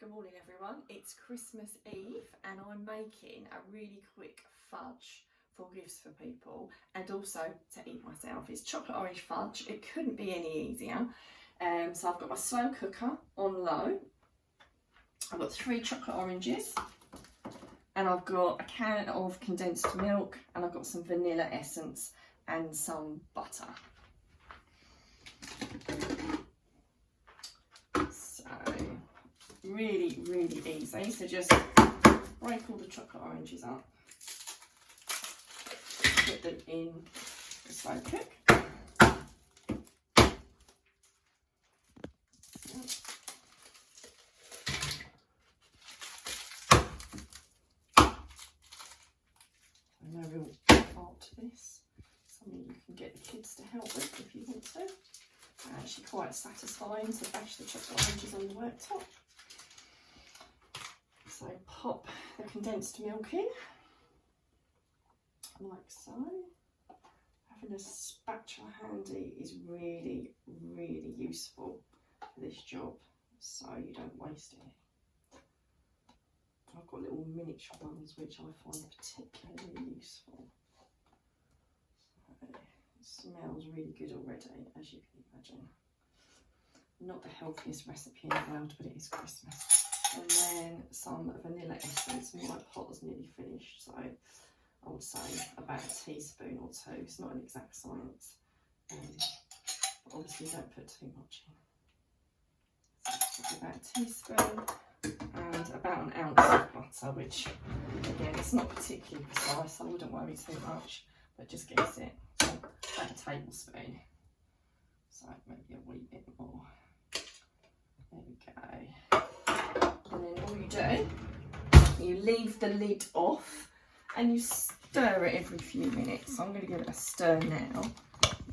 Good morning everyone, it's Christmas Eve and I'm making a really quick fudge for gifts for people and also to eat myself. It's chocolate orange fudge, it couldn't be any easier. So I've got my slow cooker on low, I've got 3 chocolate oranges and I've got a can of condensed milk and I've got some vanilla essence and some butter. Really easy, so just break all the chocolate oranges up, put them in the slow cook. No real art to this, something you can get the kids to help with if you want to. Actually quite satisfying to bash the chocolate oranges on the worktop. So pop the condensed milk in, like so. Having a spatula handy is really useful for this job, so you don't waste it. I've got little miniature ones which I find particularly useful. So it smells really good already, as you can imagine. Not the healthiest recipe in the world, but it is Christmas. And then some vanilla essence. My pot is nearly finished, so I would say about a teaspoon or 2. It's not an exact science, but obviously don't put too much in. So about a teaspoon and about an ounce of butter, which again it's not particularly precise, I wouldn't worry too much, but just gets it. So about a tablespoon, so maybe a wee bit more. There we go. And then all you do, you leave the lid off and you stir it every few minutes. So I'm going to give it a stir now,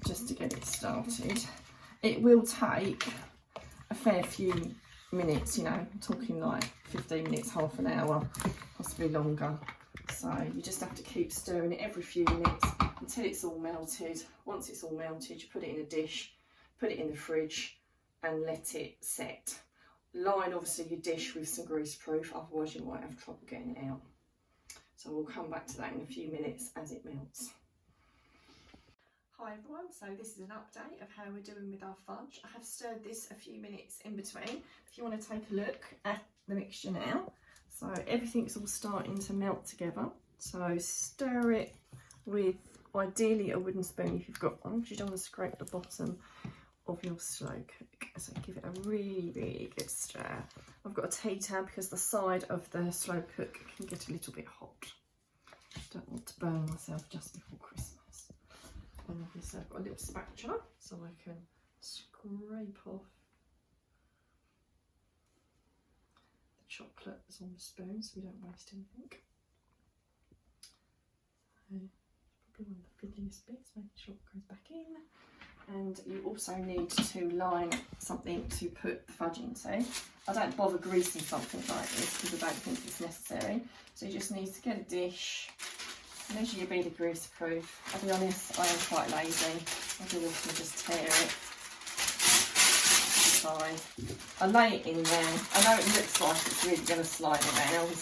just to get it started. It will take a fair few minutes, you know, I'm talking like 15 minutes, half an hour, possibly longer. So you just have to keep stirring it every few minutes until it's all melted. Once it's all melted, you put it in a dish, put it in the fridge and let it set. Line obviously your dish with some greaseproof, otherwise you might have trouble getting it out. So we'll come back to that in a few minutes as it melts. Hi everyone, so this is an update of how we're doing with our fudge. I have stirred this a few minutes in between. If you want to take a look at the mixture now. So everything's all starting to melt together. So stir it with ideally a wooden spoon if you've got one, because you don't want to scrape the bottom of your slow cook. So give it a really good stir. I've got a tea towel because the side of the slow cook can get a little bit hot. Don't want to burn myself just before Christmas. And obviously I've got a little spatula so I can scrape off the chocolate that's on the spoon so we don't waste anything. So probably one of the fiddliest bits, making sure it goes back in. And you also need to line something to put the fudge into. I don't bother greasing something like this because I don't think it's necessary. So you just need to get a dish, measure your bead of greaseproof. I'll be honest, I am quite lazy. I do often just tear it. It's fine. I lay it in there. I know it looks like it's really going to slide around,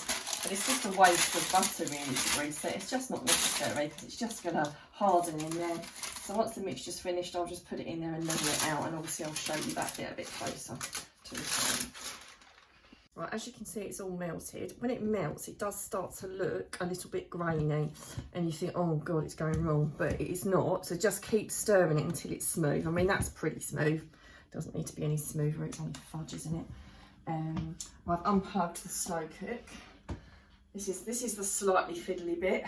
but it's just a waste of butter really to grease it. It's just not necessary because it's just going to harden in there. So once the mixture's finished, I'll just put it in there and level it out, and obviously I'll show you that bit a bit closer to the time. Right, as you can see, it's all melted. When it melts, it does start to look a little bit grainy, and you think, oh God, it's going wrong, but it is not. So just keep stirring it until it's smooth. I mean, that's pretty smooth. Doesn't need to be any smoother, it's only fudge, isn't it? I've unplugged the slow cook. This is the slightly fiddly bit.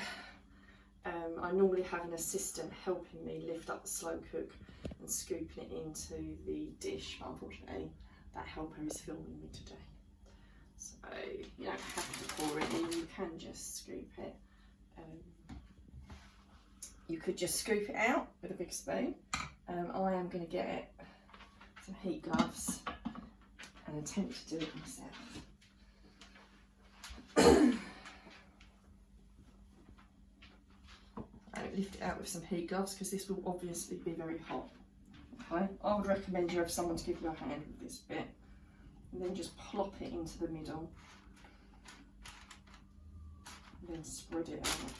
I normally have an assistant helping me lift up the slow cook and scooping it into the dish, but unfortunately that helper is filming me today. So you don't have to pour it in, you can just scoop it. You could just scoop it out with a big spoon. I am going to get some heat gloves and attempt to do it myself. Lift it out with some heat gloves because this will obviously be very hot. Okay, I would recommend you have someone to give you a hand with this bit. and then just plop it into the middle, and then spread it out.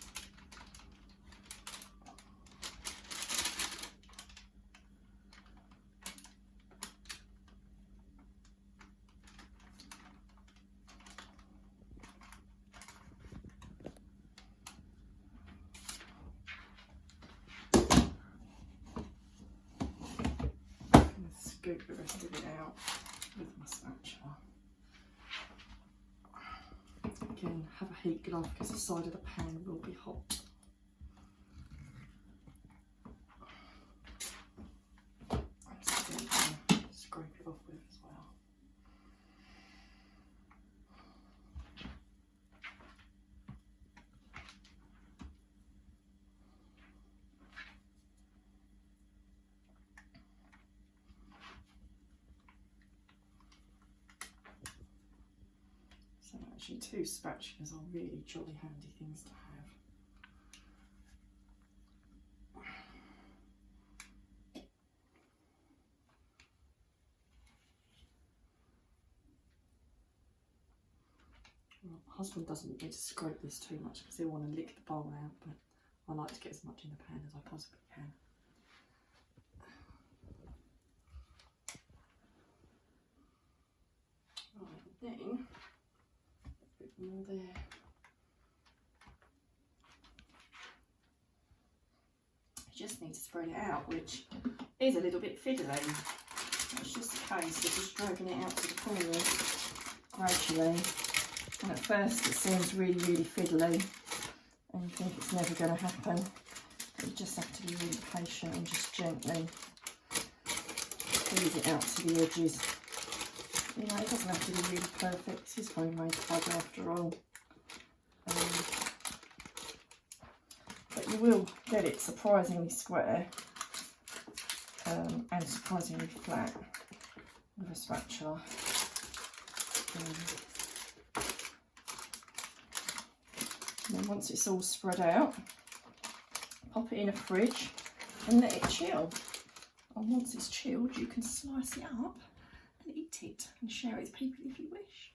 Scoop the rest of it out with my spatula. Again, have a heat glove because the side of the pan will be hot. I'm still going to scrape it off with as well. So actually 2 spatulas are really jolly handy things to have. Well, my husband doesn't want me to scrape this too much because he'll want to lick the bowl out, but I like to get as much in the pan as I possibly can. Right, then a bit more there. You just need to spread it out, which is a little bit fiddly. It's just a case of just dragging it out to the corners gradually. And at first it seems really, really fiddly and you think it's never going to happen. But you just have to be really patient and just gently squeeze it out to the edges. You know, it doesn't have to be really perfect. This is homemade fudge after all. But you will get it surprisingly square and surprisingly flat with a spatula. And then once it's all spread out, pop it in a fridge and let it chill. And once it's chilled, you can slice it up and eat it and share it with people if you wish.